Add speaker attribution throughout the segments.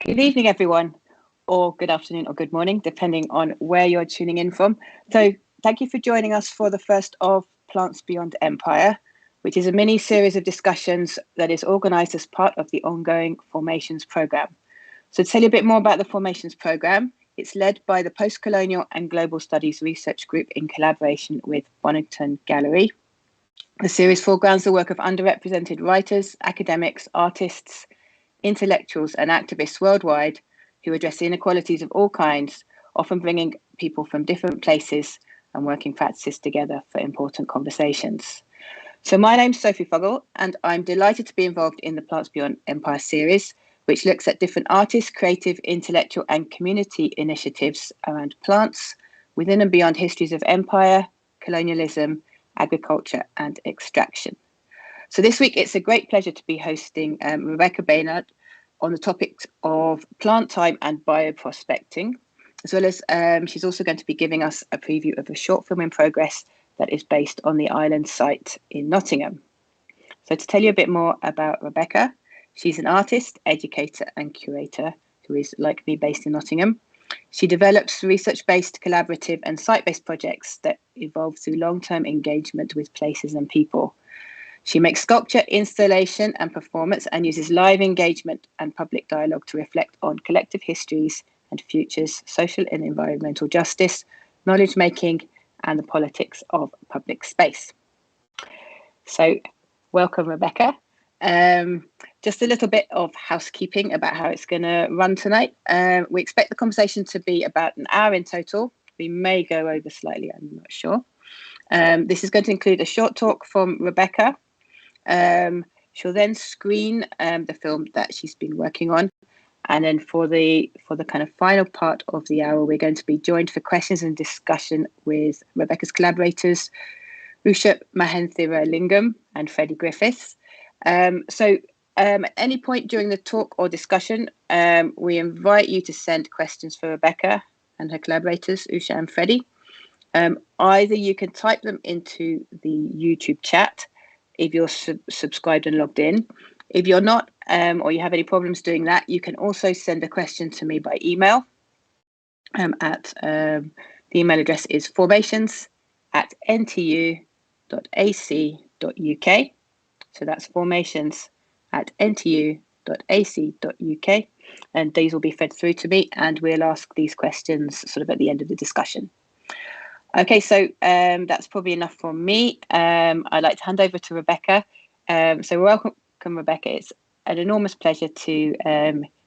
Speaker 1: Good evening, everyone, or good afternoon or good morning, depending on where you're tuning in from. So thank you for joining us for the first of Plants Beyond Empire, which is a mini series of discussions that is organised as part of the ongoing Formations programme. So to tell you a bit more about the Formations programme, it's led by the Postcolonial and Global Studies Research Group in collaboration with Bonington Gallery. The series foregrounds the work of underrepresented writers, academics, artists, intellectuals and activists worldwide who address inequalities of all kinds, often bringing people from different places and working practices together for important conversations. So my name's Sophie Fogel, and I'm delighted to be involved in the Plants Beyond Empire series, which looks at different artists, creative, intellectual and community initiatives around plants within and beyond histories of empire, colonialism, agriculture and extraction. So this week, it's a great pleasure to be hosting Rebecca Beinart on the topics of plant time and bioprospecting, as well as she's also going to be giving us a preview of a short film in progress that is based on the island site in Nottingham. So to tell you a bit more about Rebecca, she's an artist, educator and curator who is, like me, based in Nottingham. She develops research-based, collaborative and site-based projects that evolve through long-term engagement with places and people. She makes sculpture, installation and performance and uses live engagement and public dialogue to reflect on collective histories and futures, social and environmental justice, knowledge making and the politics of public space. So welcome, Rebecca. Just a little bit of housekeeping about how it's going to run tonight. We expect the conversation to be about an hour in total. We may go over slightly, I'm not sure. This is going to include a short talk from Rebecca. She'll then screen the film that she's been working on, and then for the kind of final part of the hour, we're going to be joined for questions and discussion with Rebecca's collaborators, Usha, Mahenthiralingam, and Freddy Griffiths. So at any point during the talk or discussion, we invite you to send questions for Rebecca and her collaborators, Usha and Freddy. Either you can type them into the YouTube chat if you're subscribed and logged in. If you're not, or you have any problems doing that, you can also send a question to me by email. The email address is formations@ntu.ac.uk. So that's formations@ntu.ac.uk. And these will be fed through to me, and we'll ask these questions sort of at the end of the discussion. Okay, so that's probably enough from me. I'd like to hand over to Rebecca. So welcome, Rebecca. It's an enormous pleasure to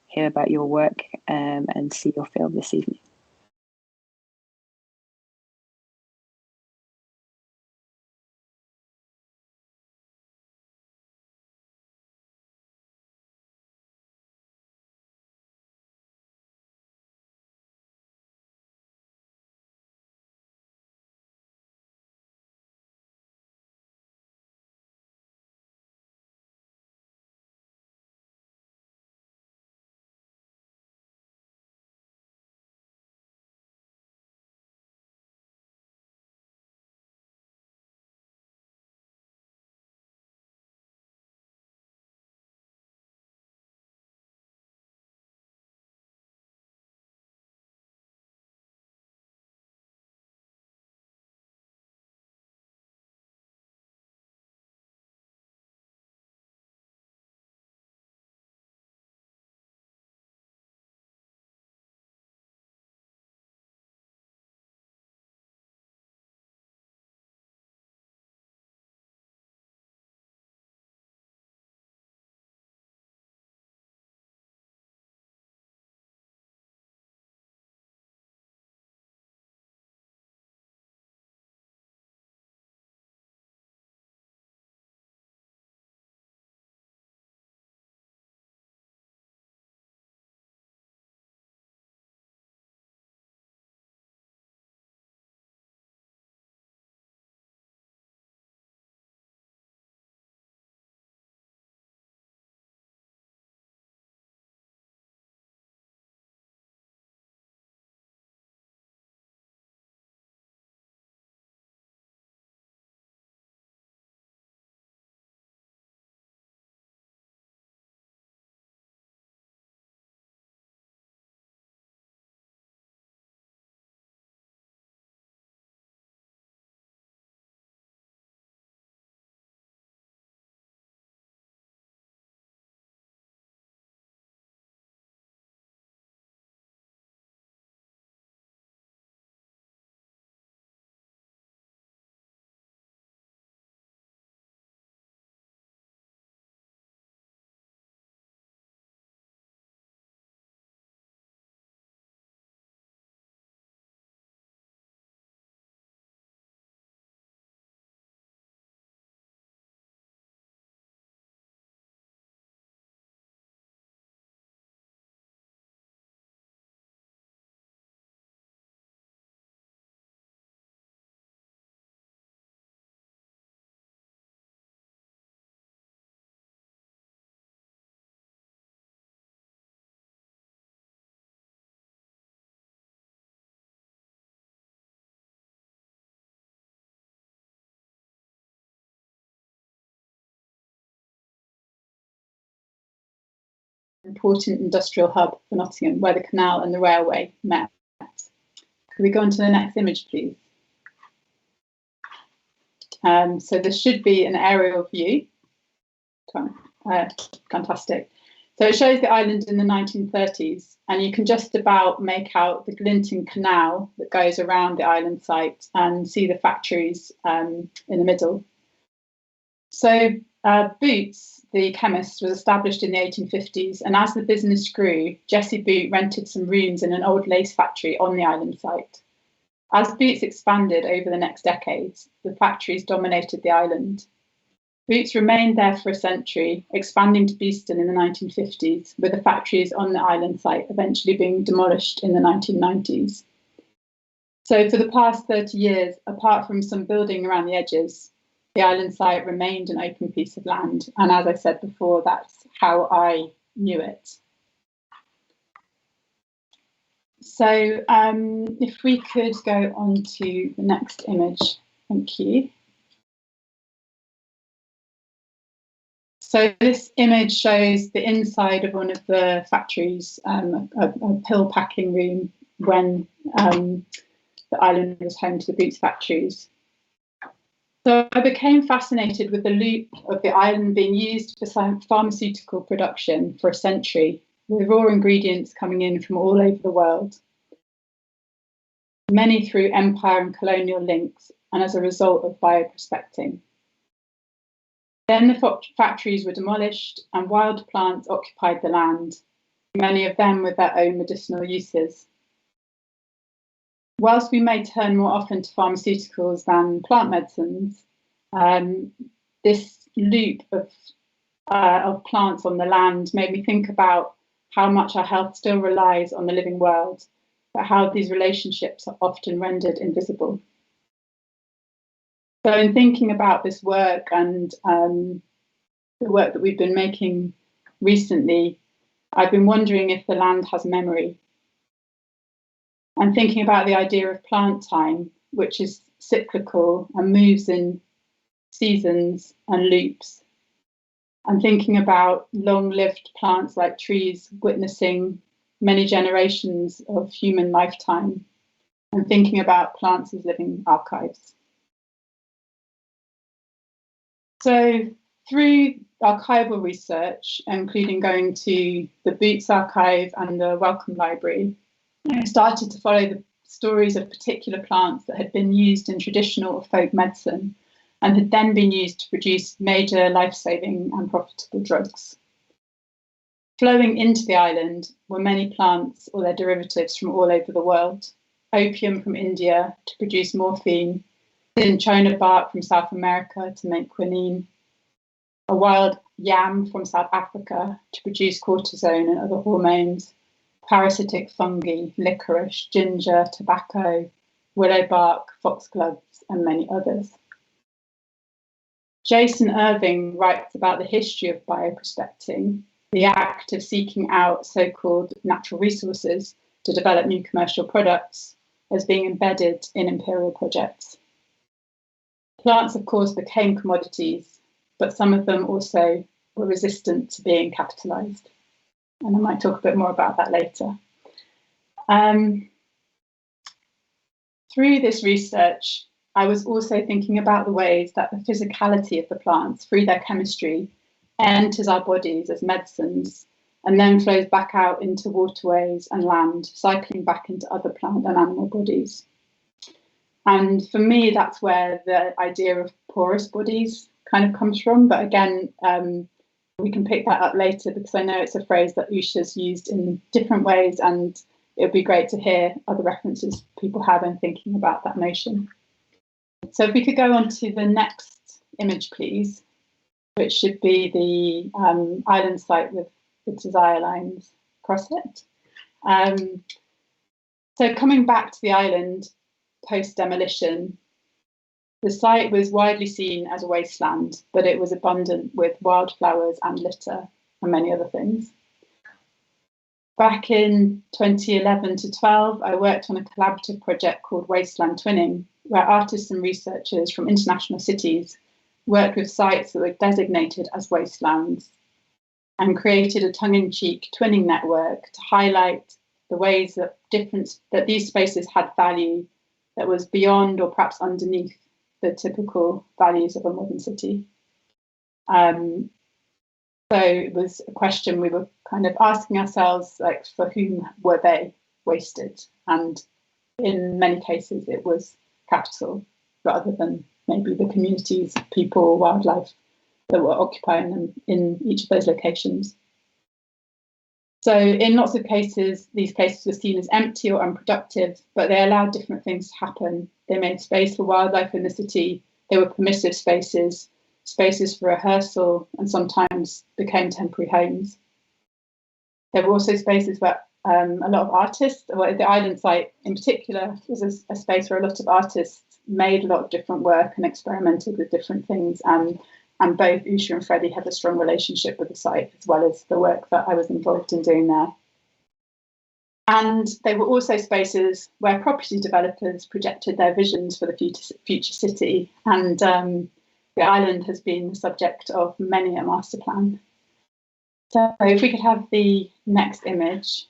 Speaker 1: hear about your work and see your film this evening.
Speaker 2: important industrial hub for Nottingham, where the canal and the railway met. Could we go on to the next image, please? So this should be an aerial view. Fantastic. So it shows the island in the 1930s, and you can just about make out the glinting canal that goes around the island site and see the factories in the middle. So Boots, the chemist, was established in the 1850s, and as the business grew, Jessie Boot rented some rooms in an old lace factory on the island site. As Boots expanded over the next decades, the factories dominated the island. Boots remained there for a century, expanding to Beeston in the 1950s, with the factories on the island site eventually being demolished in the 1990s. So for the past 30 years, apart from some building around the edges, the island site remained an open piece of land. And as I said before, that's how I knew it. So if we could go on to the next image, thank you. So this image shows the inside of one of the factories, a pill packing room when the island was home to the Boots factories. So I became fascinated with the loop of the island being used for pharmaceutical production for a century, with raw ingredients coming in from all over the world, many through empire and colonial links and as a result of bioprospecting. Then the factories were demolished and wild plants occupied the land, many of them with their own medicinal uses. Whilst we may turn more often to pharmaceuticals than plant medicines, this loop of plants on the land made me think about how much our health still relies on the living world, but how these relationships are often rendered invisible. So in thinking about this work and the work that we've been making recently, I've been wondering if the land has memory. And thinking about the idea of plant time, which is cyclical and moves in seasons and loops. And thinking about long-lived plants like trees witnessing many generations of human lifetime, and thinking about plants as living archives. So through archival research, including going to the Boots Archive and the Wellcome Library, I started to follow the stories of particular plants that had been used in traditional or folk medicine and had then been used to produce major life-saving and profitable drugs. Flowing into the island were many plants or their derivatives from all over the world. Opium from India to produce morphine, cinchona bark from South America to make quinine, a wild yam from South Africa to produce cortisone and other hormones, parasitic fungi, licorice, ginger, tobacco, willow bark, foxgloves, and many others. Jason Irving writes about the history of bioprospecting, the act of seeking out so-called natural resources to develop new commercial products, as being embedded in imperial projects. Plants, of course, became commodities, but some of them also were resistant to being capitalised. And I might talk a bit more about that later. Through this research, I was also thinking about the ways that the physicality of the plants, through their chemistry, enters our bodies as medicines and then flows back out into waterways and land, cycling back into other plant and animal bodies. And for me, that's where the idea of porous bodies kind of comes from. But again, we can pick that up later because I know it's a phrase that Usha's used in different ways, and it would be great to hear other references people have in thinking about that notion. So if we could go on to the next image, please, which should be the island site with the desire lines across it. So coming back to the island post-demolition, the site was widely seen as a wasteland, but it was abundant with wildflowers and litter and many other things. Back in 2011 to 12, I worked on a collaborative project called Wasteland Twinning, where artists and researchers from international cities worked with sites that were designated as wastelands and created a tongue-in-cheek twinning network to highlight the ways that these spaces had value that was beyond or perhaps underneath the typical values of a modern city. So it was a question we were kind of asking ourselves, like, for whom were they wasted? And in many cases, it was capital rather than maybe the communities, people, wildlife that were occupying them in each of those locations. So in lots of cases, these places were seen as empty or unproductive, but they allowed different things to happen. They made space for wildlife in the city. They were permissive spaces for rehearsal, and sometimes became temporary homes. There were also spaces where a lot of artists, well, the island site in particular, was a space where a lot of artists made a lot of different work and experimented with different things. And both Usha and Freddy have a strong relationship with the site, as well as the work that I was involved in doing there. And they were also spaces where property developers projected their visions for the future city. And the island has been the subject of many a master plan. So if we could have the next image,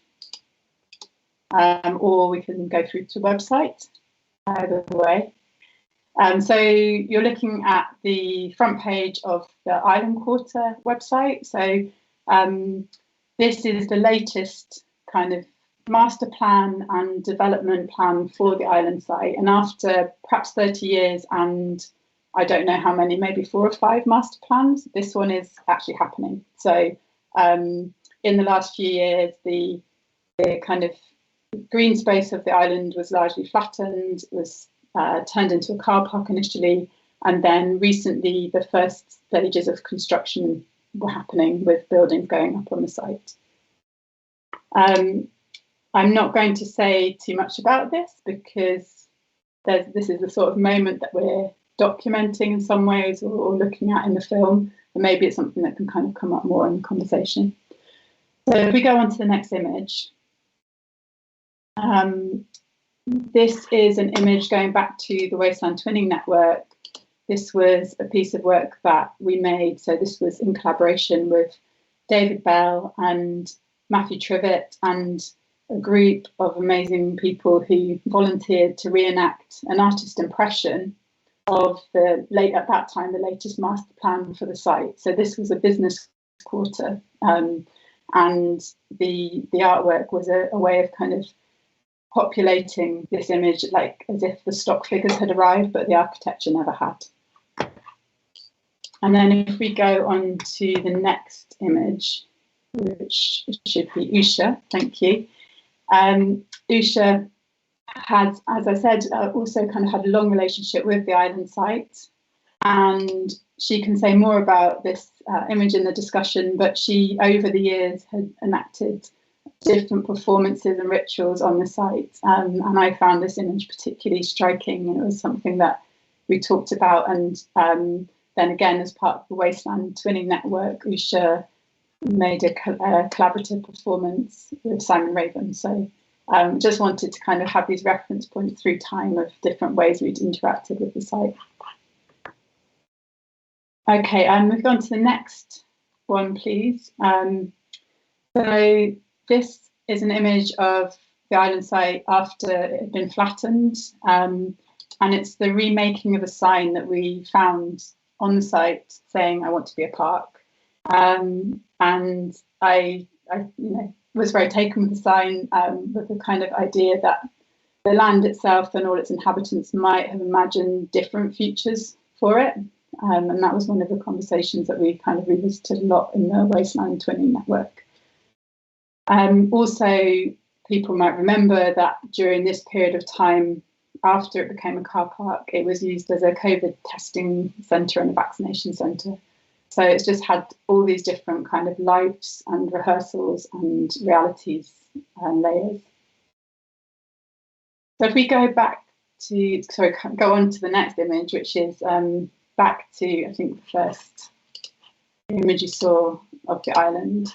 Speaker 2: or we can go through to the website, either way. So you're looking at the front page of the Island Quarter website. So this is the latest kind of master plan and development plan for the island site. And after perhaps 30 years and I don't know how many, maybe 4 or 5 master plans, this one is actually happening. So in the last few years, the kind of green space of the island was largely flattened. It was turned into a car park initially, and then recently the first stages of construction were happening with buildings going up on the site. I'm not going to say too much about this because this is the sort of moment that we're documenting in some ways or looking at in the film, and maybe it's something that can kind of come up more in the conversation. So if we go on to the next image. This is an image going back to the Wasteland Twinning Network. This was a piece of work that we made. So this was in collaboration with David Bell and Matthew Trivett and a group of amazing people who volunteered to reenact an artist impression of at that time, the latest master plan for the site. So this was a business quarter, and the artwork was a way of kind of populating this image, like as if the stock figures had arrived, but the architecture never had. And then if we go on to the next image, which should be Usha, thank you. Usha has, as I said, also kind of had a long relationship with the island site, and she can say more about this image in the discussion, but she, over the years, had enacted different performances and rituals on the site, and I found this image particularly striking, and it was something that we talked about. And then again, as part of the Wasteland Twinning Network, Usha made a collaborative performance with Simon Raven. So just wanted to kind of have these reference points through time of different ways we'd interacted with the site. Okay, moving on to the next one, please. So this is an image of the island site after it had been flattened, and it's the remaking of a sign that we found on the site saying, "I want to be a park." And I was very taken with the sign, with the kind of idea that the land itself and all its inhabitants might have imagined different futures for it. And that was one of the conversations that we kind of revisited a lot in the Wasteland Twinning Network. Also, people might remember that during this period of time, after it became a car park, it was used as a COVID testing centre and a vaccination centre. So it's just had all these different kind of lives and rehearsals and realities and layers. So if we go back to, go on to the next image, which is back to, I think, the first image you saw of the island.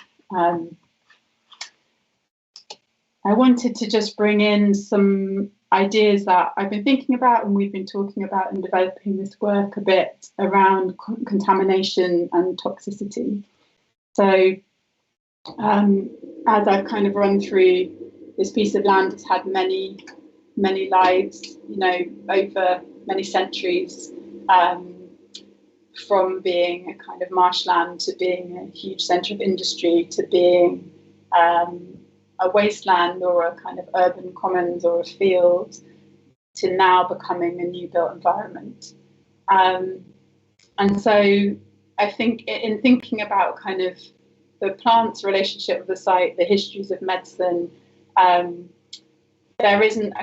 Speaker 2: I wanted to just bring in some ideas that I've been thinking about and we've been talking about in developing this work a bit around contamination and toxicity. So As I've kind of run through, this piece of land has had many, many lives, over many centuries, from being a kind of marshland to being a huge centre of industry to being a wasteland or a kind of urban commons or a field to now becoming a new built environment. And so I think in thinking about kind of the plant's relationship with the site, the histories of medicine, there isn't,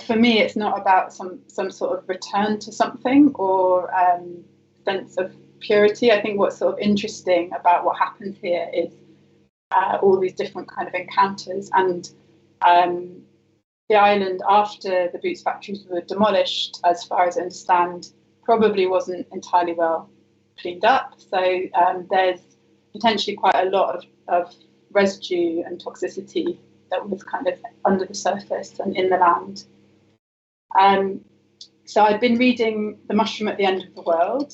Speaker 2: for me, it's not about some sort of return to something or sense of purity. I think what's sort of interesting about what happens here is all these different kind of encounters, and the island, after the boots factories were demolished, as far as I understand, probably wasn't entirely well cleaned up. So there's potentially quite a lot of residue and toxicity that was kind of under the surface and in the land. So I've been reading The Mushroom at the End of the World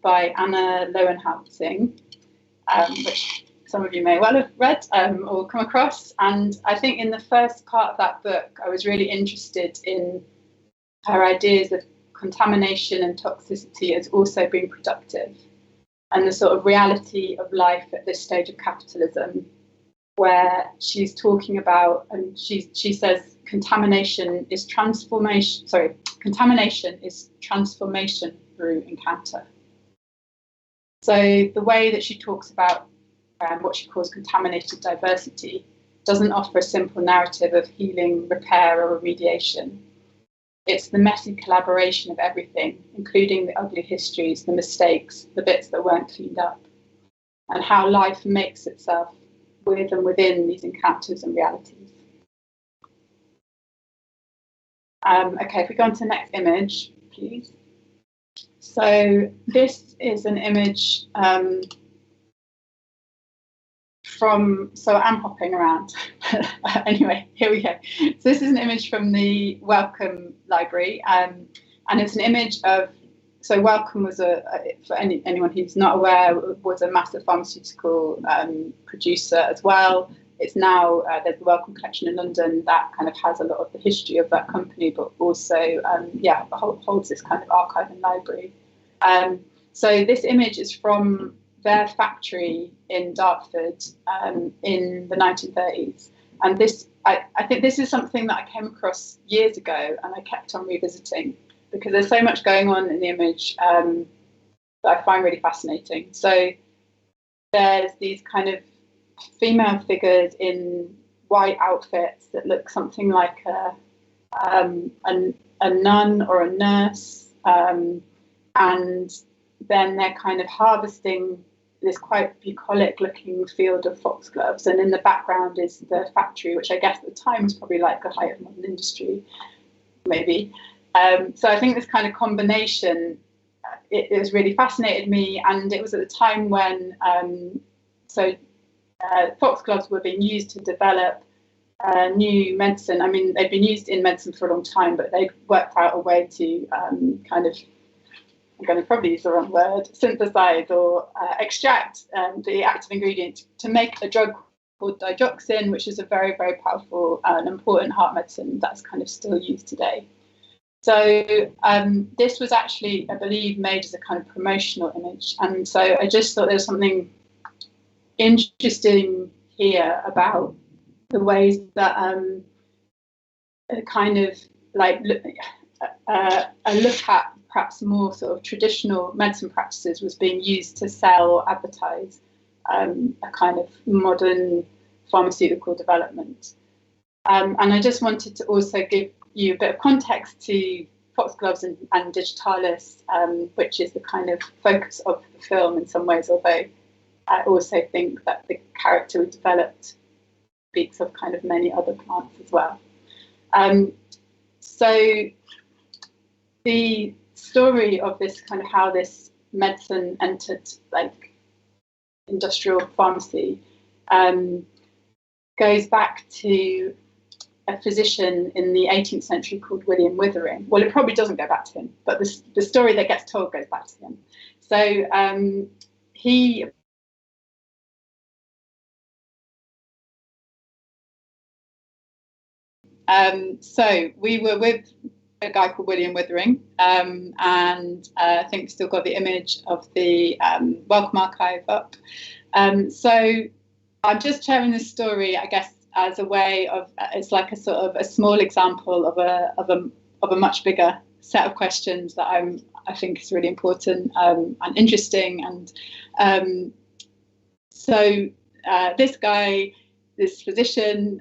Speaker 2: by Anna Lowenhaupt-Singh, which some of you may well have read or come across. And I think in the first part of that book, I was really interested in her ideas of contamination and toxicity as also being productive, and the sort of reality of life at this stage of capitalism, where she's talking about, and she says, contamination is transformation through encounter. So the way that she talks about what she calls contaminated diversity doesn't offer a simple narrative of healing, repair, or remediation. It's the messy collaboration of everything, including the ugly histories, the mistakes, the bits that weren't cleaned up, and how life makes itself with and within these encounters and realities. Okay, if we go on to the next image, please. So this is an image so I'm hopping around. Anyway, here we go. So this is an image from the Wellcome Library, and it's an image of, so Wellcome was for anyone who's not aware, was a massive pharmaceutical producer as well. It's now, there's the Wellcome collection in London that kind of has a lot of the history of that company, but also, holds this kind of archive and library. So this image is from their factory in Dartford in the 1930s. And this, I think this is something that I came across years ago and I kept on revisiting because there's so much going on in the image that I find really fascinating. So there's these kind of female figures in white outfits that look something like a nun or a nurse, and then they're kind of harvesting this quite bucolic looking field of foxgloves, and in the background is the factory, which I guess at the time was probably like the height of modern industry, maybe. So I think this kind of combination, it has really fascinated me, and it was at the time when foxgloves were being used to develop new medicine. I mean, they've been used in medicine for a long time, but they worked out a way to kind of, I'm going to probably use the wrong word, synthesize or extract the active ingredient to make a drug called digoxin, which is a very, very powerful and important heart medicine that's kind of still used today. So this was actually, I believe, made as a kind of promotional image. And so I just thought there's something interesting here about the ways that kind of like a look at perhaps more sort of traditional medicine practices was being used to sell or advertise a kind of modern pharmaceutical development. And I just wanted to also give you a bit of context to foxgloves and digitalis, which is the kind of focus of the film in some ways, although I also think that the character we developed speaks of kind of many other plants as well. So the story of this kind of how this medicine entered like industrial pharmacy goes back to a physician in the 18th century called William Withering. Well, it probably doesn't go back to him, but the story that gets told goes back to him. So he So we were with a guy called William Withering, and I think we've still got the image of the Welcome Archive up. So I'm just sharing this story, I guess, as a way of, it's like a sort of a small example of a much bigger set of questions that I think is really important and interesting. And so this guy, this physician,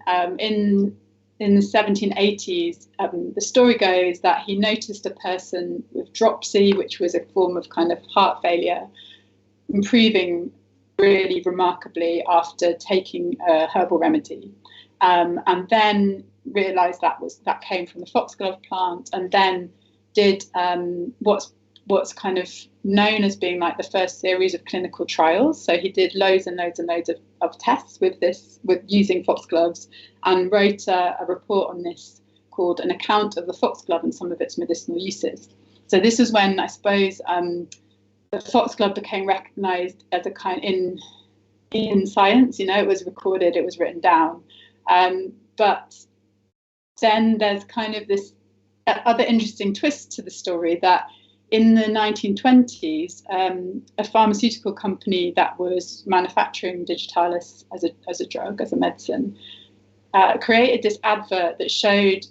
Speaker 2: in the 1780s, the story goes that he noticed a person with dropsy, which was a form of kind of heart failure, improving really remarkably after taking a herbal remedy, and then realised that came from the foxglove plant, and then did what's kind of known as being like the first series of clinical trials. So he did loads and loads and loads of tests with using foxgloves, and wrote a report on this called An Account of the Foxglove and Some of Its Medicinal Uses. So this is when, I suppose, the foxglove became recognised as a kind in science. You know, it was recorded, it was written down. But then there's kind of this other interesting twist to the story, that in the 1920s, a pharmaceutical company that was manufacturing digitalis as a drug, as a medicine, created this advert that showed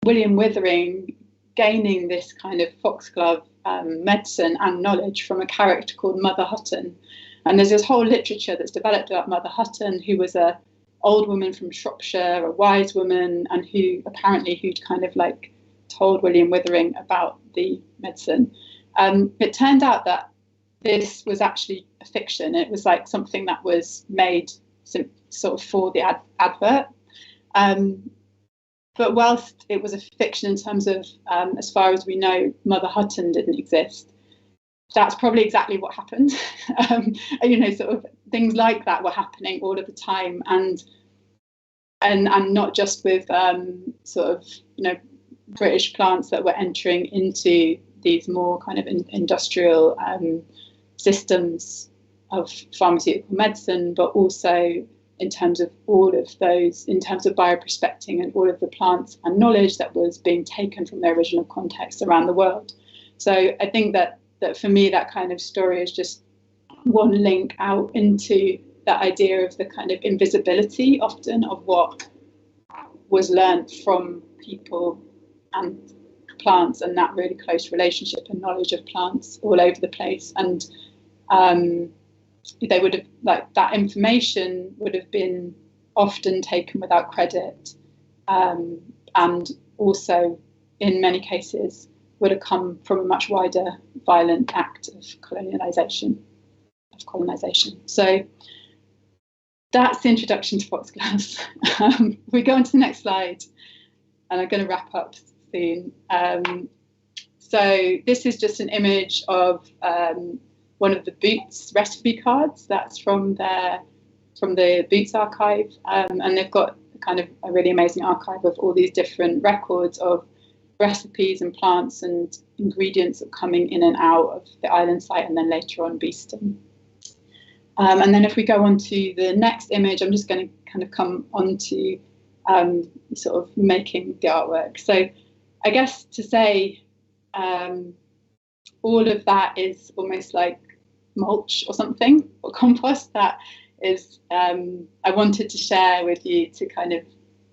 Speaker 2: William Withering gaining this kind of foxglove medicine and knowledge from a character called Mother Hutton. And there's this whole literature that's developed about Mother Hutton, who was a old woman from Shropshire, a wise woman, and who'd kind of like told William Withering about the medicine. It turned out that this was actually a fiction. It was like something that was made sort of for the advert. But whilst it was a fiction in terms of, as far as we know, Mother Hutton didn't exist, that's probably exactly what happened. You know, sort of things like that were happening all of the time, and not just with sort of, you know, British plants that were entering into these more kind of industrial systems of pharmaceutical medicine, but also in terms of all of those, in terms of bioprospecting and all of the plants and knowledge that was being taken from their original context around the world. So I think that for me, that kind of story is just one link out into that idea of the kind of invisibility often of what was learned from people and plants, and that really close relationship and knowledge of plants all over the place. And they would have, like, that information would have been often taken without credit, and also in many cases would have come from a much wider violent act of colonization. So that's the introduction to foxgloves. We go on to the next slide, and I'm going to wrap up soon. So this is just an image of one of the Boots recipe cards. That's from the Boots archive, and they've got kind of a really amazing archive of all these different records of recipes and plants and ingredients coming in and out of the island site, and then later on Beeston. And then if we go on to the next image, I'm just going to kind of come on to sort of making the artwork. So I guess to say all of that is almost like mulch or something, or compost, that is I wanted to share with you to kind of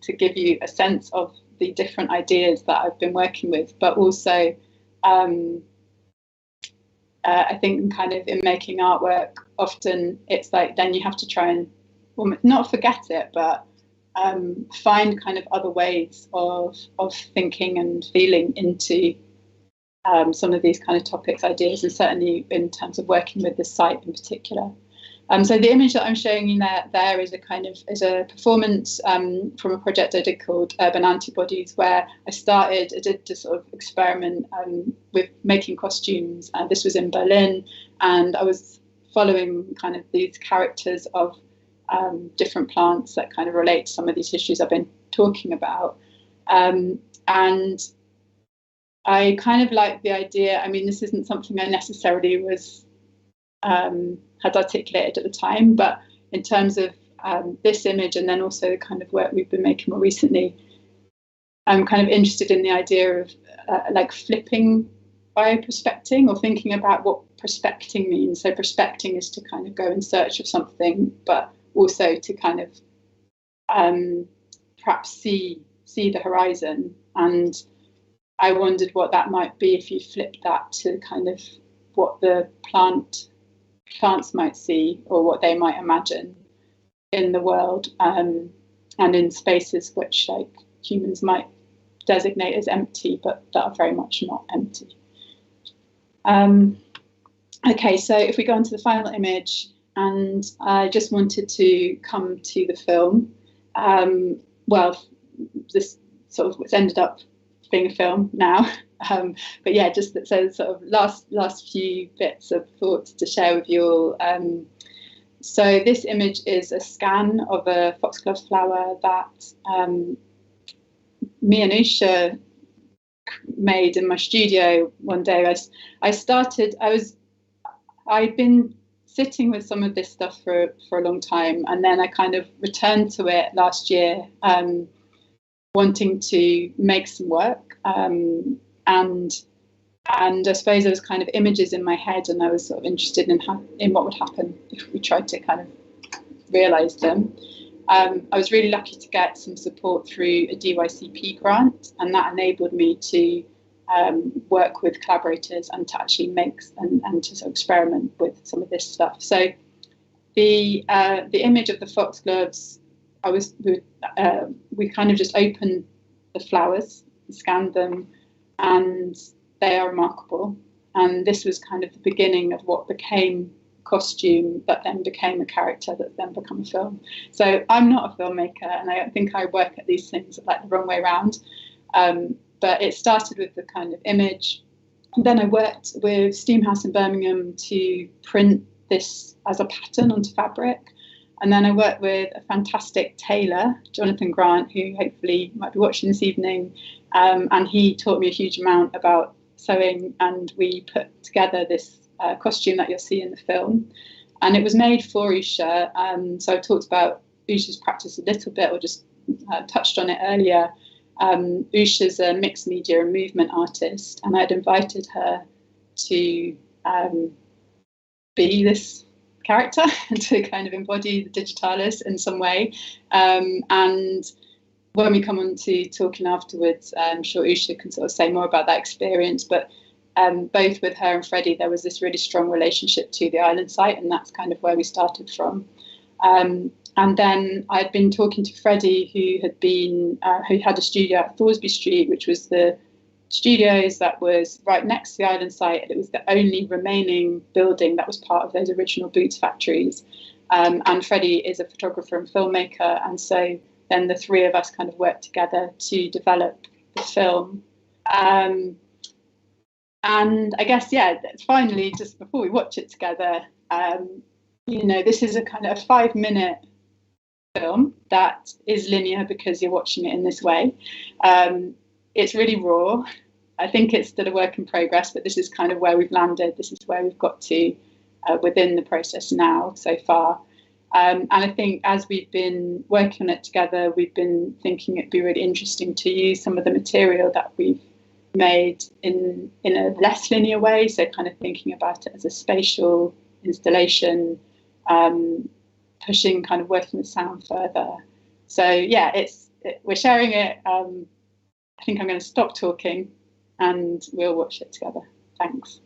Speaker 2: to give you a sense of the different ideas that I've been working with, but also I think kind of in making artwork, often it's like then you have to try and not forget it, but find kind of other ways of thinking and feeling into some of these kind of topics, ideas, and certainly in terms of working with the site in particular. So the image that I'm showing you there is a performance from a project I did called Urban Antibodies, where I did to sort of experiment with making costumes. This was in Berlin, and I was following kind of these characters of different plants that kind of relate to some of these issues I've been talking about. And I kind of like the idea. I mean, this isn't something I necessarily had articulated at the time, but in terms of this image, and then also the kind of work we've been making more recently, I'm kind of interested in the idea of like flipping bioprospecting, or thinking about what prospecting means. So prospecting is to kind of go in search of something, but also to kind of perhaps see the horizon. And I wondered what that might be if you flip that to kind of what the plants might see, or what they might imagine in the world, and in spaces which like humans might designate as empty, but that are very much not empty. Okay, so if we go on to the final image, and I just wanted to come to the film. Well, this sort of, it's ended up being a film now, but yeah, just so sort of last few bits of thoughts to share with you all. So this image is a scan of a foxglove flower that me and Usha made in my studio one day. I'd been sitting with some of this stuff for a long time, and then I kind of returned to it last year, wanting to make some work, and I suppose there was kind of images in my head, and I was sort of interested in what would happen if we tried to kind of realise them. I was really lucky to get some support through a DYCP grant, and that enabled me to work with collaborators and to actually make and to sort of experiment with some of this stuff. So the image of the foxgloves, we kind of just opened the flowers, scanned them, and they are remarkable. And this was kind of the beginning of what became costume, that then became a character, that then become a film. So I'm not a filmmaker, and I think I work at these things like the wrong way around. But it started with the kind of image. And then I worked with Steamhouse in Birmingham to print this as a pattern onto fabric. And then I worked with a fantastic tailor, Jonathan Grant, who hopefully might be watching this evening. And he taught me a huge amount about sewing, and we put together this costume that you'll see in the film. And it was made for Usha. So I talked about Usha's practice a little bit, or just touched on it earlier. Usha's a mixed media and movement artist, and I'd invited her to be this character to kind of embody the digitalis in some way. And when we come on to talking afterwards, I'm sure Usha can sort of say more about that experience, but both with her and Freddy, there was this really strong relationship to the island site, and that's kind of where we started from. And then I'd been talking to Freddy, who had a studio at Thoresby Street, which was the studios that was right next to the island site. It was the only remaining building that was part of those original boots factories. And Freddy is a photographer and filmmaker, and so then the three of us kind of worked together to develop the film. And I guess, yeah, finally, just before we watch it together, this is a kind of 5-minute film that is linear because you're watching it in this way. It's really raw. I think it's still a work in progress, but this is kind of where we've landed. This is where we've got to within the process now so far. And I think as we've been working on it together, we've been thinking it'd be really interesting to use some of the material that we've made in a less linear way. So kind of thinking about it as a spatial installation, pushing kind of working with sound further. So yeah, we're sharing it. I think I'm going to stop talking and we'll watch it together. Thanks.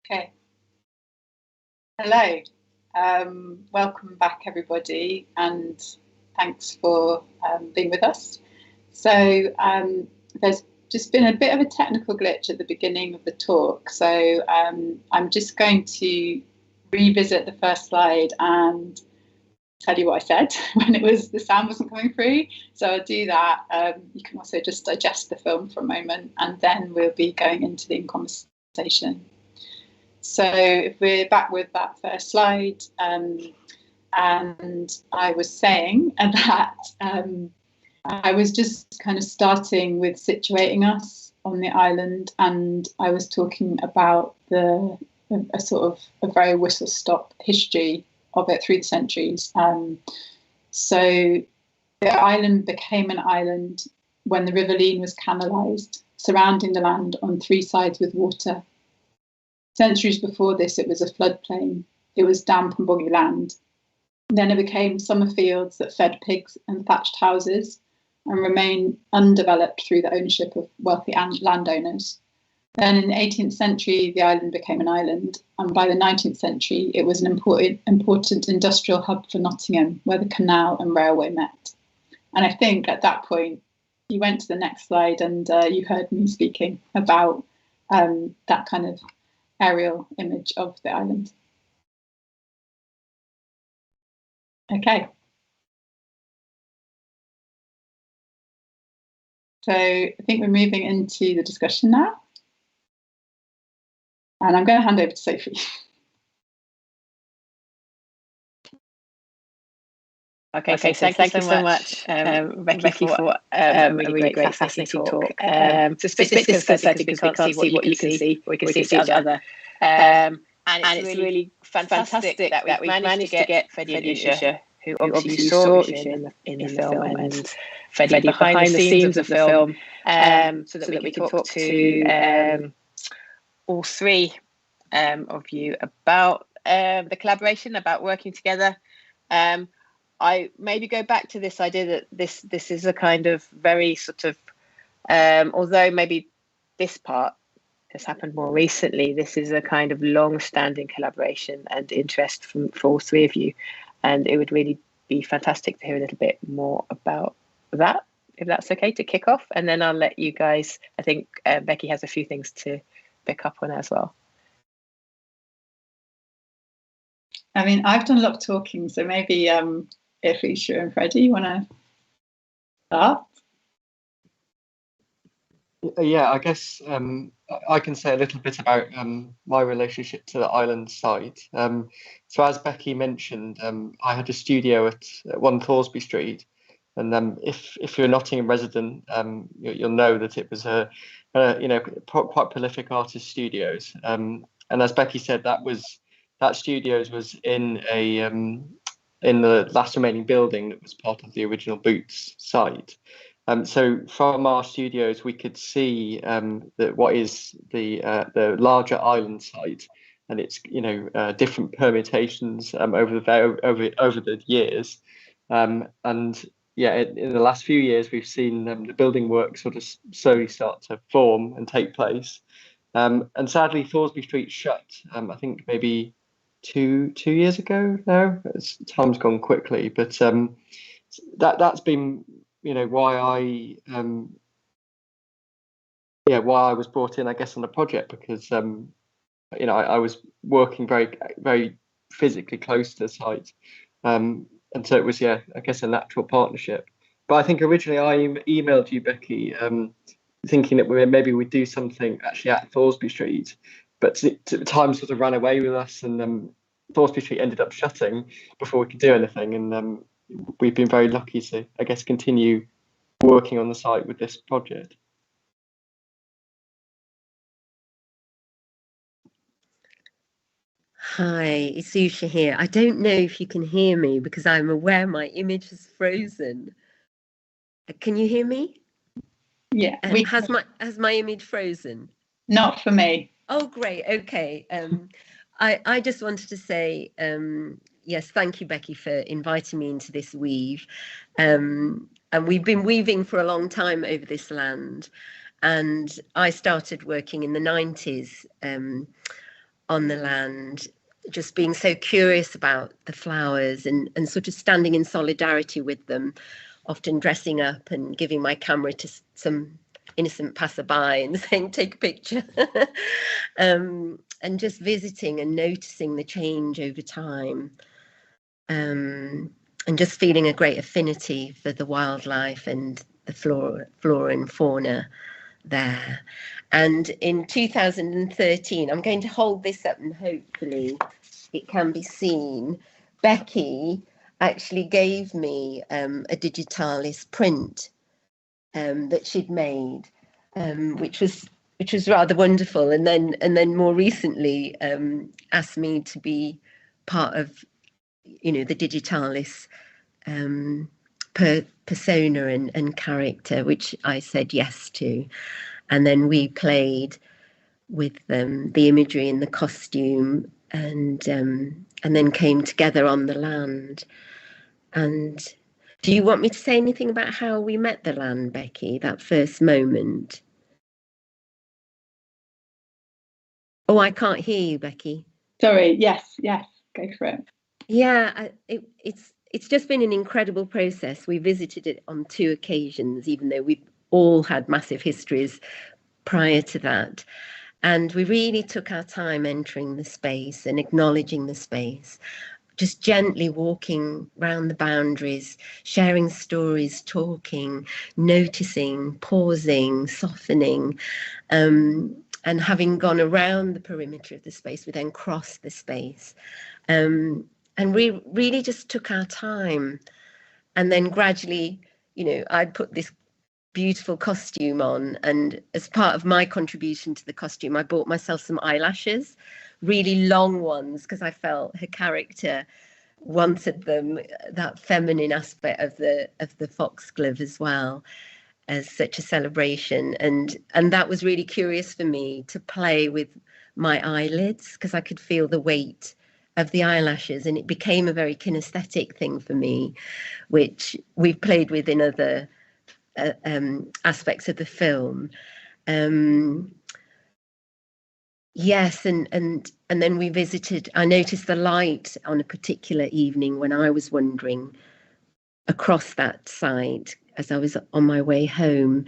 Speaker 2: Okay. Hello. Welcome back, everybody, and thanks for being with us. So there's just been a bit of a technical glitch at the beginning of the talk. So I'm just going to revisit the first slide and tell you what I said when the sound wasn't coming through. So I'll do that. You can also just digest the film for a moment, and then we'll be going into the conversation. So if we're back with that first slide, and I was saying that I was just kind of starting with situating us on the island, and I was talking about a very whistle-stop history of it through the centuries. So the island became an island when the River Leen was canalised, surrounding the land on three sides with water. Centuries before this, it was a floodplain. It was damp and boggy land. Then it became summer fields that fed pigs and thatched houses and remained undeveloped through the ownership of wealthy landowners. Then in the 18th century, the island became an island. And by the 19th century, it was an important industrial hub for Nottingham, where the canal and railway met. And I think at that point, you went to the next slide and you heard me speaking about that kind of aerial image of the island. Okay. So I think we're moving into the discussion now. And I'm going to hand over to Sophie.
Speaker 1: Okay, so thank you so much, Becky, for a really great, fascinating talk. So it's a bit difficult because we can't see what you can see. We can see each other. And it's really fantastic that we've managed to get Freddy and Usha, who obviously saw Usha in the film, and Freddy behind the scenes of the film, so that we can talk to all three of you about the collaboration, about working together. I maybe go back to this idea that this is a kind of very sort of, although maybe this part has happened more recently, this is a kind of long-standing collaboration and interest for all three of you. And it would really be fantastic to hear a little bit more about that, if that's okay, to kick off. And then I'll let you guys, I think Becky has a few things to pick up on as well.
Speaker 2: I mean, I've done a lot of talking, so maybe if Usha and Freddy, you want to start?
Speaker 3: Yeah, I guess I can say a little bit about my relationship to the island site. So as Becky mentioned, I had a studio at 1 Thoresby Street, and if you're a Nottingham resident, you'll know that it was quite prolific artist studios. And as Becky said, that studios was in the last remaining building that was part of the original Boots site. So from our studios, we could see what is the larger island site, and it's different permutations over the years, and yeah, in the last few years we've seen the building work sort of slowly start to form and take place, and sadly Thoresby Street shut. I think maybe two years ago now. Time's gone quickly, but that's been why I was brought in, I guess, on the project, because I was working very, very physically close to the site, and so it was, I guess, a natural partnership. But I think originally I emailed you, Becky, thinking that maybe we'd do something actually at Thoresby Street, but time sort of ran away with us, and Thoresby Street ended up shutting before we could do anything, and we've been very lucky to, I guess, continue working on the site with this project.
Speaker 4: Hi, it's Usha here. I don't know if you can hear me because I'm aware my image is frozen. Can you hear me?
Speaker 2: Yeah.
Speaker 4: Has my image frozen?
Speaker 2: Not for me.
Speaker 4: Oh, great. Okay. I just wanted to say, yes, thank you, Becky, for inviting me into this weave. And we've been weaving for a long time over this land. And I started working in the 90s on the land, just being so curious about the flowers and sort of standing in solidarity with them, often dressing up and giving my camera to some innocent passerby and saying, take a picture. And just visiting and noticing the change over time. And just feeling a great affinity for the wildlife and the flora and fauna there. And in 2013, I'm going to hold this up and hopefully it can be seen. Becky actually gave me a digitalis print that she'd made, which was rather wonderful. And then more recently asked me to be part of, the digitalis persona and character, which I said yes to. And then we played with the imagery and the costume, and then came together on the land. And do you want me to say anything about how we met the land, Becky, that first moment? Oh, I can't hear you, Becky.
Speaker 2: Sorry, yes, go for it.
Speaker 4: Yeah, it's just been an incredible process. We visited it on 2 occasions, even though we've all had massive histories prior to that. And we really took our time entering the space and acknowledging the space, just gently walking round the boundaries, sharing stories, talking, noticing, pausing, softening. And having gone around the perimeter of the space, we then crossed the space. And we really just took our time. And then gradually, I'd put this beautiful costume on, and as part of my contribution to the costume, I bought myself some eyelashes, really long ones, because I felt her character wanted them, that feminine aspect of the foxglove as well, as such a celebration. And that was really curious for me, to play with my eyelids, because I could feel the weight of the eyelashes, and it became a very kinesthetic thing for me, which we've played with in other aspects of the film. Yes, and then we visited. I noticed the light on a particular evening when I was wandering across that site as I was on my way home,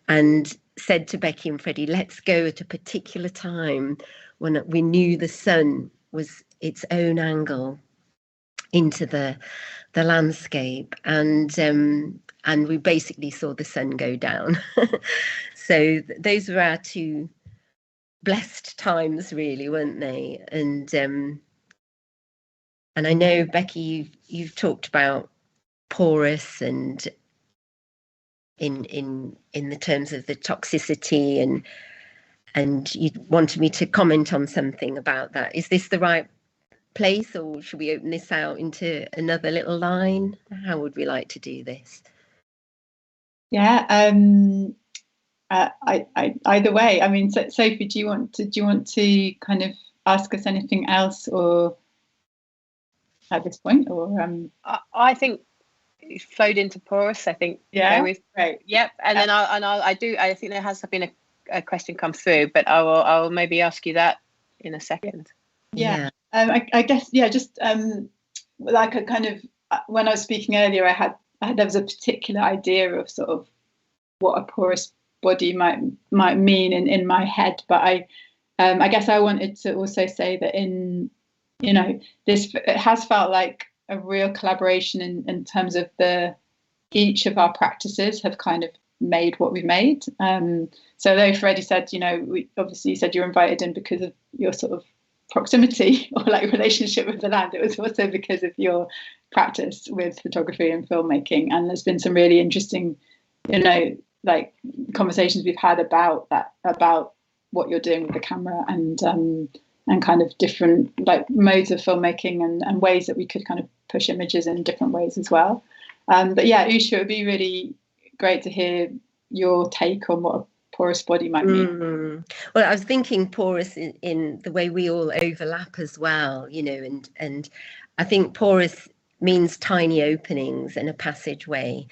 Speaker 4: and said to Becky and Freddy, let's go at a particular time when we knew the sun was its own angle into the landscape, and we basically saw the sun go down. So those were our 2 blessed times, really, weren't they? And I know, Becky, you've talked about porous, and in the terms of the toxicity, and you wanted me to comment on something about that. Is this the right place, or should we open this out into another little line? How would we like to do this?
Speaker 2: Yeah, either way. I mean, Sophie, do you want to kind of ask us anything else, or at this point, or
Speaker 1: I think it flowed into porous. I think
Speaker 2: great.
Speaker 1: Yep, and then I think there has been a question come through, but I will maybe ask you that in a second.
Speaker 2: Yeah. I guess, just like a kind of, when I was speaking earlier, there was a particular idea of sort of what a porous body might mean in my head, but I guess I wanted to also say that it has felt like a real collaboration in terms of each of our practices have kind of made what we've made. So though Freddy said, you said you're invited in because of your sort of proximity or like relationship with the land, it was also because of your practice with photography and filmmaking. And there's been some really interesting, like conversations we've had about what you're doing with the camera, and kind of different like modes of filmmaking and ways that we could kind of push images in different ways as well. But yeah, Usha, it would be really great to hear your take on what a porous body might mean.
Speaker 4: Well, I was thinking porous in the way we all overlap as well, and I think porous means tiny openings and a passageway.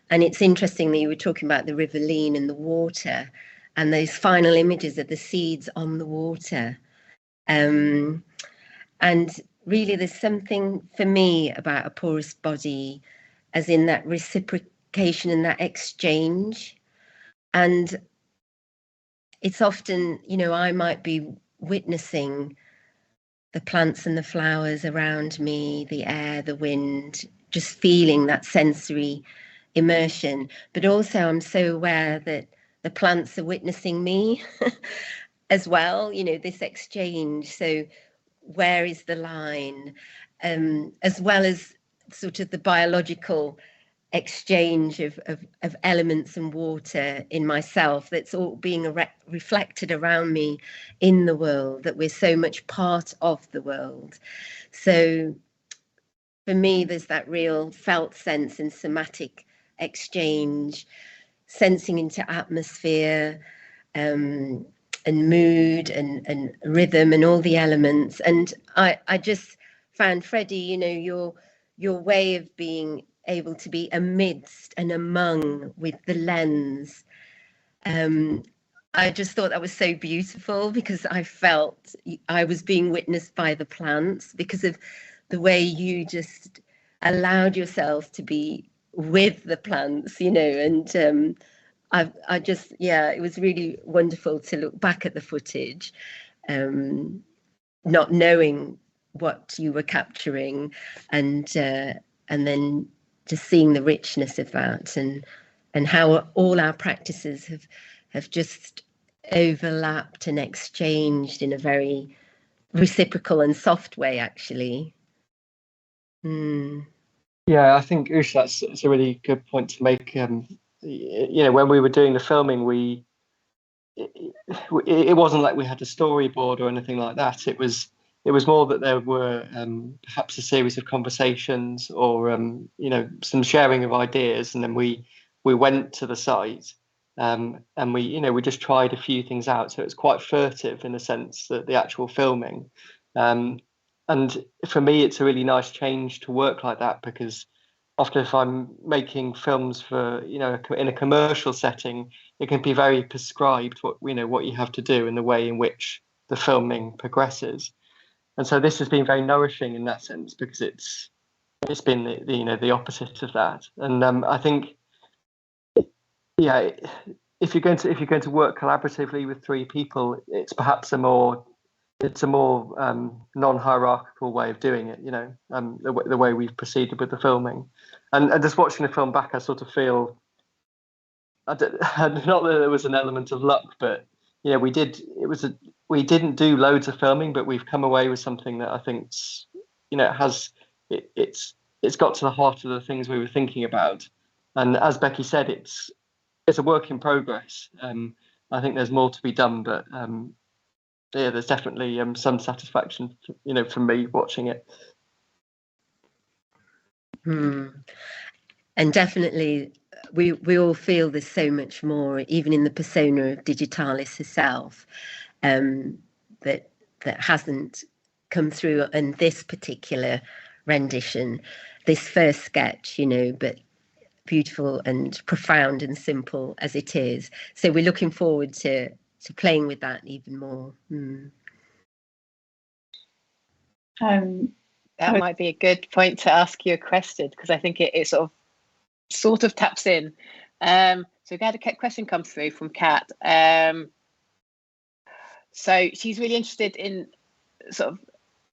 Speaker 4: And it's interesting that you were talking about the River Leen and the water, and those final images of the seeds on the water. And really, there's something for me about a porous body, as in that reciprocation and that exchange. And it's often, I might be witnessing the plants and the flowers around me, the air, the wind, just feeling that sensory immersion. But also I'm so aware that the plants are witnessing me as well, this exchange. So where is the line? As well as sort of the biological exchange of elements and water in myself, that's all being reflected around me in the world, that we're so much part of the world. So for me, there's that real felt sense and somatic exchange, sensing into atmosphere, and mood and rhythm and all the elements. And I just found, Freddy, your way of being able to be amidst and among with the lens, I just thought that was so beautiful, because I felt I was being witnessed by the plants, because of the way you just allowed yourself to be with the plants, and I just, it was really wonderful to look back at the footage, not knowing what you were capturing, and then just seeing the richness of that, and how all our practices have just overlapped and exchanged in a very reciprocal and soft way, actually.
Speaker 3: Yeah, I think, Usha, that's a really good point to make. When we were doing the filming, it wasn't like we had a storyboard or anything like that. It was more that there were perhaps a series of conversations, or some sharing of ideas, and then we went to the site, and we just tried a few things out. So it's quite furtive in a sense, that the actual filming. And for me, it's a really nice change to work like that, because often if I'm making films for, in a commercial setting, it can be very prescribed what you have to do and the way in which the filming progresses. And so this has been very nourishing in that sense, because it's been the opposite of that. And I think, if you're going to work collaboratively with three people, it's perhaps a more non-hierarchical way of doing it, the way we've proceeded with the filming. And just watching the film back, I sort of feel, not that there was an element of luck, but we didn't do loads of filming, but we've come away with something that I think's, it's got to the heart of the things we were thinking about. And as Becky said, it's a work in progress. I think there's more to be done, but there's definitely some satisfaction, from me watching it.
Speaker 4: And definitely, we all feel there's so much more, even in the persona of Digitalis herself, that hasn't come through in this particular rendition, this first sketch, but beautiful and profound and simple as it is. So we're looking forward to playing with that even more.
Speaker 1: That might be a good point to ask you a question, because I think it sort of taps in. So we had a question come through from Kat. So she's really interested in sort of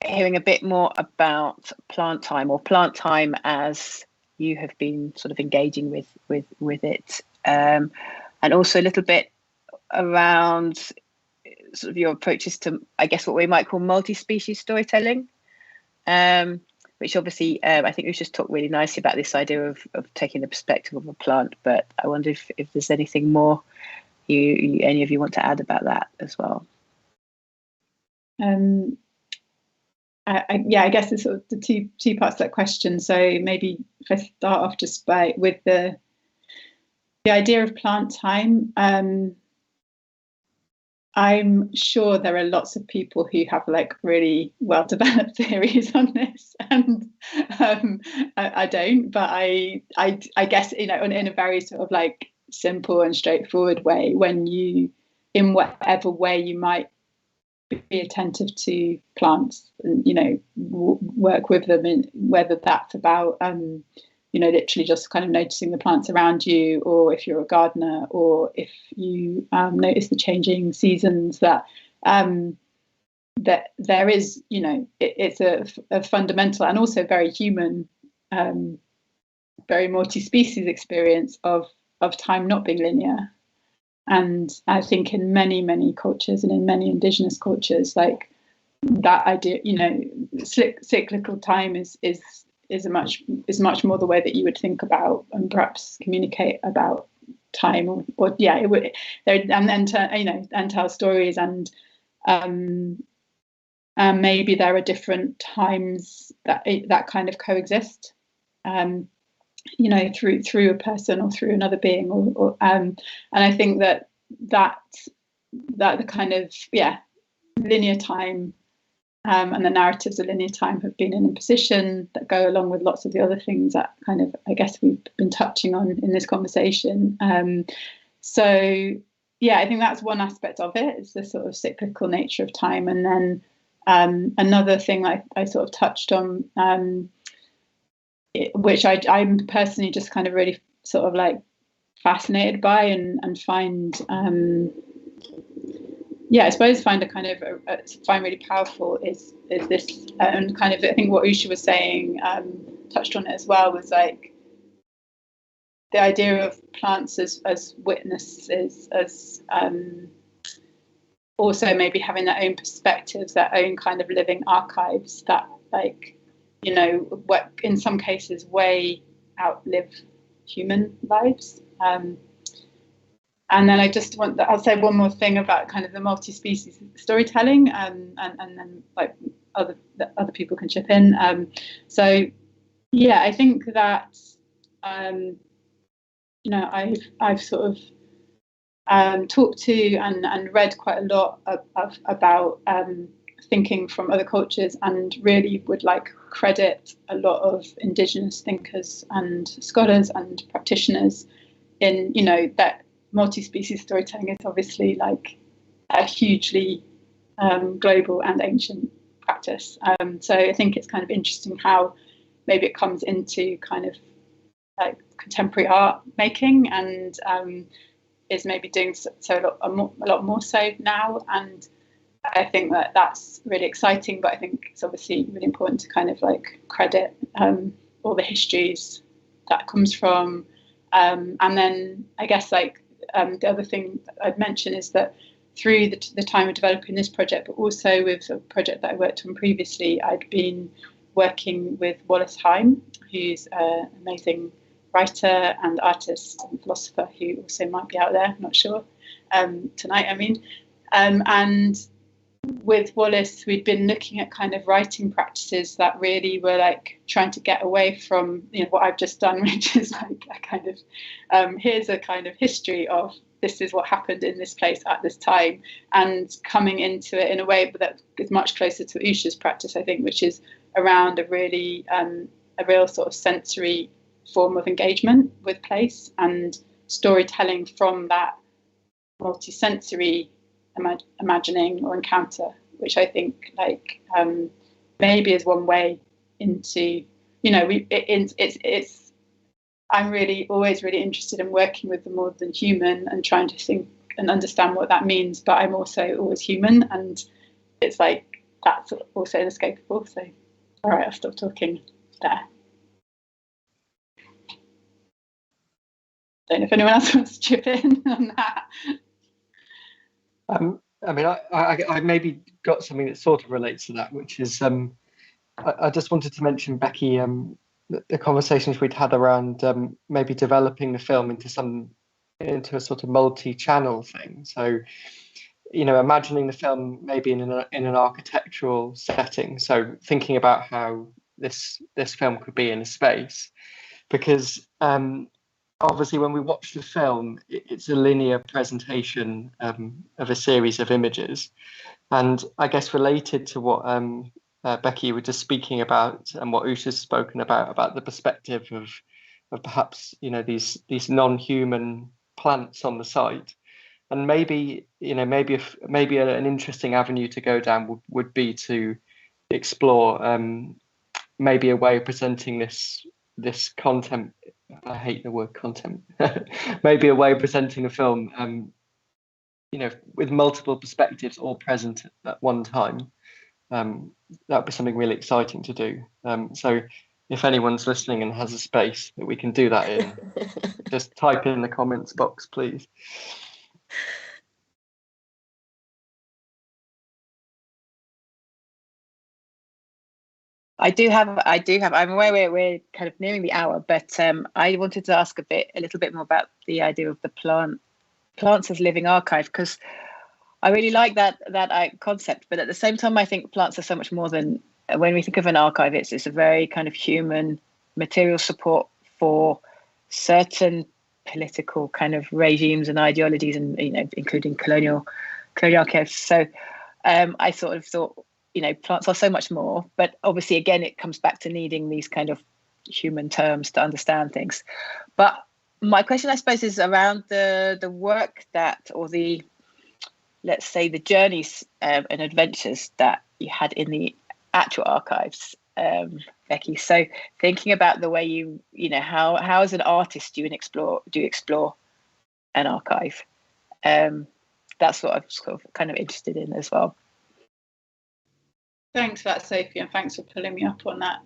Speaker 1: hearing a bit more about plant time as you have been sort of engaging with it, and also a little bit around sort of your approaches to, I guess, what we might call multi-species storytelling, which obviously I think we've just talked really nicely about this idea of taking the perspective of a plant, but I wonder if there's anything more any of you want to add about that as well.
Speaker 2: I guess it's sort of the two parts of that question. So maybe if I start off just with the idea of plant time. I'm sure there are lots of people who have really well developed theories on this, and I don't. But I guess in a very sort of simple and straightforward way, when you, in whatever way you might be attentive to plants and, you know, work with them, in whether that's about you know, literally just kind of noticing the plants around you, or if you're a gardener, or if you notice the changing seasons, that that there is, you know, it's a fundamental and also very human, very multi-species experience of time not being linear. And I think in many cultures, and in many indigenous cultures, like that idea, you know, cyclical time is much more the way that you would think about and perhaps communicate about time, or yeah, it would there, and you know, and tell stories, and maybe there are different times that kind of coexist, you know, through a person or through another being, or and I think that the kind of, yeah, linear time, and the narratives of linear time have been an imposition that go along with lots of the other things that kind of, I guess, we've been touching on in this conversation. So yeah, I think that's one aspect of it, is the sort of cyclical nature of time. And then another thing I sort of touched on, which I'm personally just kind of really sort of like fascinated by, and find yeah, I suppose find a kind of find really powerful, is this, and kind of, I think what Usha was saying, touched on it as well, was like the idea of plants as witnesses, as also maybe having their own perspectives, their own kind of living archives that, like, you know, what in some cases way outlive human lives. And then I just I'll say one more thing about kind of the multi-species storytelling, and then like other people can chip in. So yeah, I think that you know, I've sort of talked to and read quite a lot about thinking from other cultures, and really would like credit a lot of Indigenous thinkers and scholars and practitioners in, you know, that multi-species storytelling is obviously like a hugely global and ancient practice. So I think it's kind of interesting how maybe it comes into kind of like contemporary art making, and is maybe doing so a lot more so now. And I think that that's really exciting, but I think it's obviously really important to kind of like credit all the histories that comes from. And then I guess like the other thing I'd mention is that through the time of developing this project, but also with a project that I worked on previously, I'd been working with Wallace Heim, who's an amazing writer and artist and philosopher who also might be out there, I'm not sure, tonight, I mean. And with Wallace, we'd been looking at kind of writing practices that really were like trying to get away from, you know, what I've just done, which is like a kind of, here's a kind of history of this is what happened in this place at this time, and coming into it in a way that is much closer to Usha's practice, I think, which is around a really, a real sort of sensory form of engagement with place and storytelling from that multi-sensory imagining or encounter, which I think like maybe is one way into, you know, it's I'm really always really interested in working with the more than human and trying to think and understand what that means, but I'm also always human, and it's like that's also inescapable. So all right, I'll stop talking there. Don't know if anyone else wants to chip in on that.
Speaker 3: I mean, I maybe got something that sort of relates to that, which is I just wanted to mention, Becky, the conversations we'd had around maybe developing the film into a sort of multi-channel thing. So, you know, imagining the film maybe in an architectural setting. So thinking about how this film could be in a space, because obviously, when we watch the film, it's a linear presentation of a series of images. And I guess related to what Becky was just speaking about, and what Usha's spoken about the perspective of perhaps, you know, these non-human plants on the site. And maybe, maybe an interesting avenue to go down would be to explore maybe a way of presenting this content. I hate the word content. Maybe a way of presenting a film, with multiple perspectives all present at one time. That would be something really exciting to do. So if anyone's listening and has a space that we can do that in, just type in the comments box, please.
Speaker 1: I do have. I'm aware we're kind of nearing the hour, but I wanted to ask a little bit more about the idea of the plants as living archive, because I really like that concept. But at the same time, I think plants are so much more than, when we think of an archive, it's a very kind of human material support for certain political kind of regimes and ideologies, and including colonial archives. So I sort of thought, plants are so much more, but obviously again it comes back to needing these kind of human terms to understand things. But my question, I suppose, is around the work that, or the, let's say, the journeys and adventures that you had in the actual archives, Becky. So thinking about the way how as an artist do you explore an archive? That's what I'm sort of kind of interested in as well.
Speaker 2: Thanks for that, Sophie, and thanks for pulling me up on that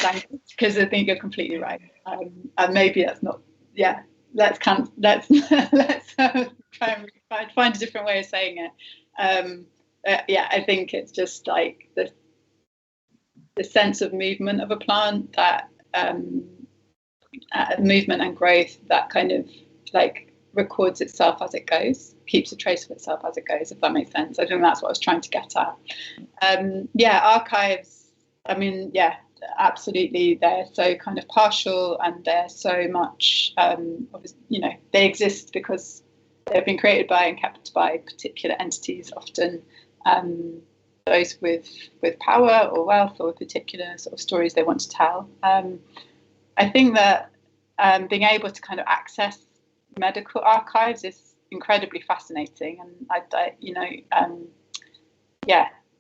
Speaker 2: language, because I think you're completely right. And maybe that's not. Yeah, let's try and find a different way of saying it. Yeah, I think it's just like the sense of movement of a plant, that movement and growth that kind of like records itself as it goes, keeps a trace of itself as it goes, if that makes sense. I think that's what I was trying to get at. Archives, I mean, yeah, absolutely, they're so kind of partial, and they're so much, they exist because they've been created by and kept by particular entities, often those with power or wealth, or particular sort of stories they want to tell. I think that being able to kind of access medical archives is incredibly fascinating, and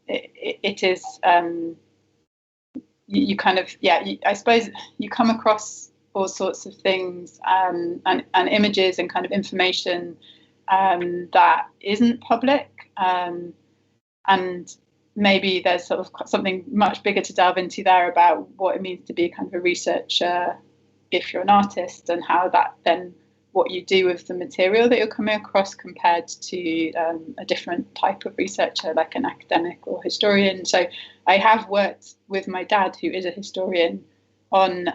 Speaker 2: it is. You kind of, I suppose you come across all sorts of things and images and kind of information that isn't public, and maybe there's sort of something much bigger to delve into there about what it means to be kind of a researcher if you're an artist, and how that then, what you do with the material that you're coming across compared to a different type of researcher, like an academic or historian. So I have worked with my dad, who is a historian, on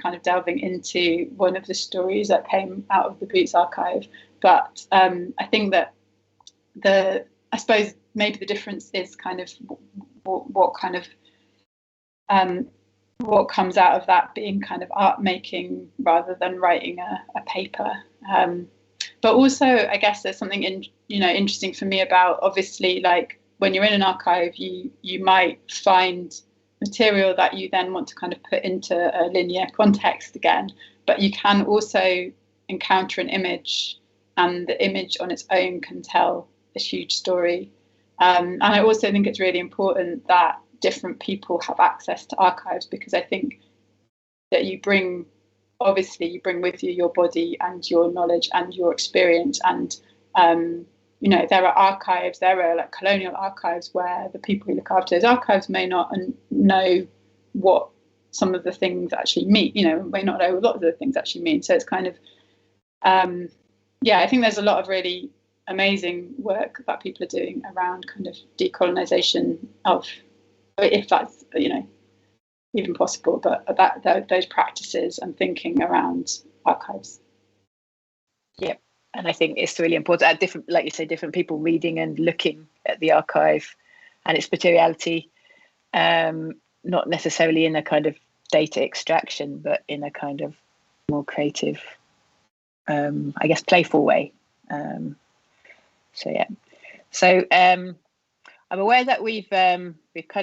Speaker 2: kind of delving into one of the stories that came out of the Boots archive. But I think that I suppose maybe the difference is kind of what comes out of that being kind of art making rather than writing a paper. But also, I guess there's something interesting for me about, obviously, like when you're in an archive, you might find material that you then want to kind of put into a linear context again, but you can also encounter an image, and the image on its own can tell a huge story. And I also think it's really important that different people have access to archives, because I think that you bring with you your body and your knowledge and your experience, and there are archives, there are like colonial archives, where the people who look after those archives may not know what some of the things actually mean, may not know a lot of the things actually mean. So it's kind of I think there's a lot of really amazing work that people are doing around kind of decolonization of, if that's even possible, but about those practices and thinking around archives.
Speaker 1: Yep, and I think it's really important at different, like you say, different people reading and looking at the archive and its materiality, not necessarily in a kind of data extraction, but in a kind of more creative, I guess, playful way. So I'm aware that we've kind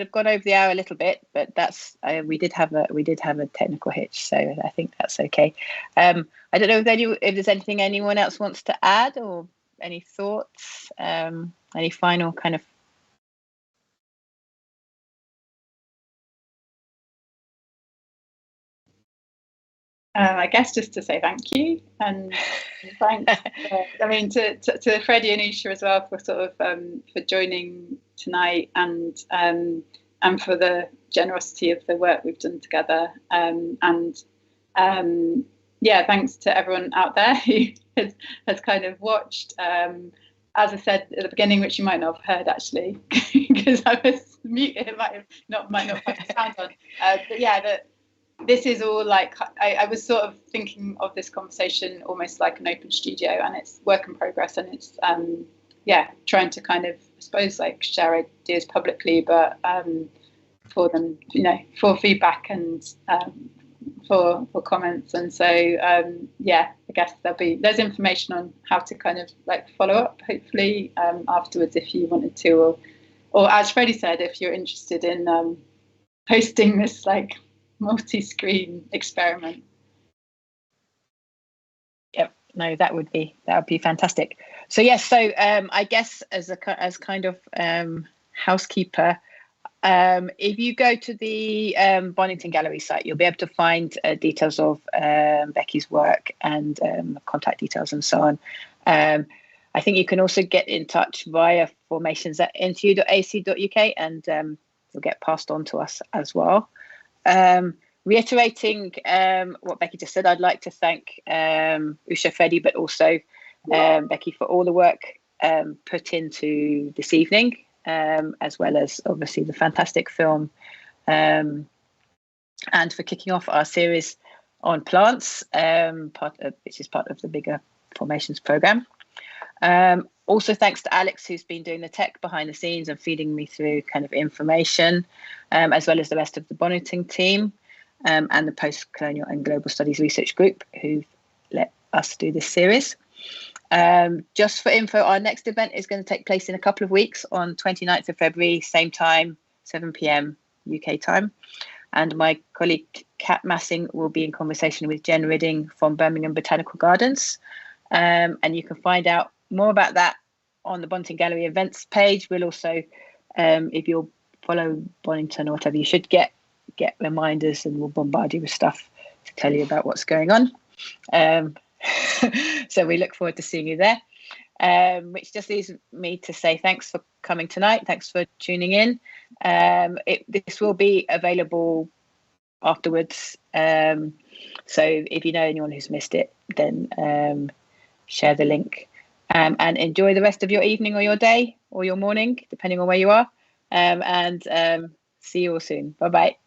Speaker 1: of gone over the hour a little bit, but that's we did have a technical hitch, so I think that's okay. I don't know if there's anything anyone else wants to add, or any thoughts? Any final kind of?
Speaker 2: I guess just to say thank you, and thanks. I mean, to Freddy and Usha as well for sort of for joining tonight, and for the generosity of the work we've done together. Yeah, thanks to everyone out there who has kind of watched. As I said at the beginning, which you might not have heard actually, because I was muted, it might not have the sound on. But yeah, that. This is all like I was sort of thinking of this conversation almost like an open studio, and it's work in progress, and it's trying to kind of, I suppose, like share ideas publicly, but for them, for feedback and for comments. And so I guess there's information on how to kind of like follow up hopefully afterwards if you wanted to, or as Freddy said, if you're interested in hosting this like multi-screen experiment.
Speaker 1: Yep, no, that would be fantastic. So yes, I guess as kind of housekeeper, if you go to the Bonington Gallery site, you'll be able to find details of Becky's work and contact details and so on. I think you can also get in touch via formations@ntu.ac.uk, and you'll get passed on to us as well. Reiterating what Becky just said, I'd like to thank Usha, Freddy, but also Becky for all the work put into this evening, as well as obviously the fantastic film, and for kicking off our series on plants, which is part of the bigger Formations programme. Also thanks to Alex, who's been doing the tech behind the scenes and feeding me through kind of information, as well as the rest of the Bonington team, and the Postcolonial and Global Studies Research Group, who've let us do this series. Just for info, our next event is going to take place in a couple of weeks on 29th of February, same time, 7 p.m. UK time. And my colleague Kat Massing will be in conversation with Jen Ridding from Birmingham Botanical Gardens. And you can find out more about that on the Bonington Gallery events page. We'll also, if you'll follow Bonington or whatever, you should get reminders, and we'll bombard you with stuff to tell you about what's going on. So we look forward to seeing you there, which just leaves me to say thanks for coming tonight. Thanks for tuning in. This will be available afterwards. So if you know anyone who's missed it, then share the link, and enjoy the rest of your evening or your day or your morning, depending on where you are. And see you all soon. Bye-bye.